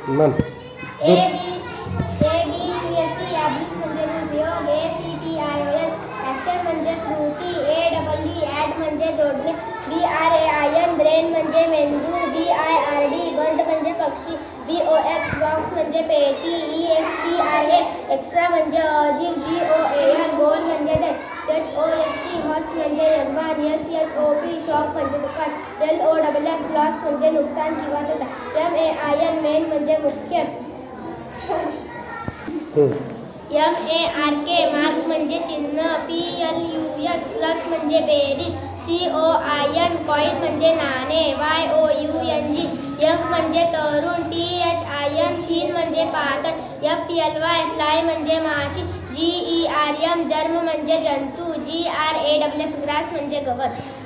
म्हण ABCD म्हणजे उपयोग, ACTION ॲक्शन म्हणजे कृती, AEE ॲड म्हणजे जोडणे, BRAIN ब्रेन म्हणजे मेंदू, BIRD बर्ड म्हणजे पक्षी, BOX बॉक्स म्हणजे पेटी, EXTRA एक्स्ट्रा म्हणजे अधिक, GOAL गोल म्हणजे HOST होस्ट म्हणजे यजमान, SHOP शॉप म्हणजे दुकान, LOSS लॉस म्हणजे नुकसान किंवा तोटा, MAIN मेन म्हणजे मुख्य, MARK मार्क म्हणजे चिन्ह, PLUS प्लस म्हणजे बेरीज, COIN कॉइन म्हणजे नाणे, YOUNG यंग म्हणजे तरुण, THIN थीन म्हणजे पातळ, FLY फ्लाय म्हणजे माशी, GERM जर्म म्हणजे जंतू, GRAWS ग्रास म्हणजे गवत.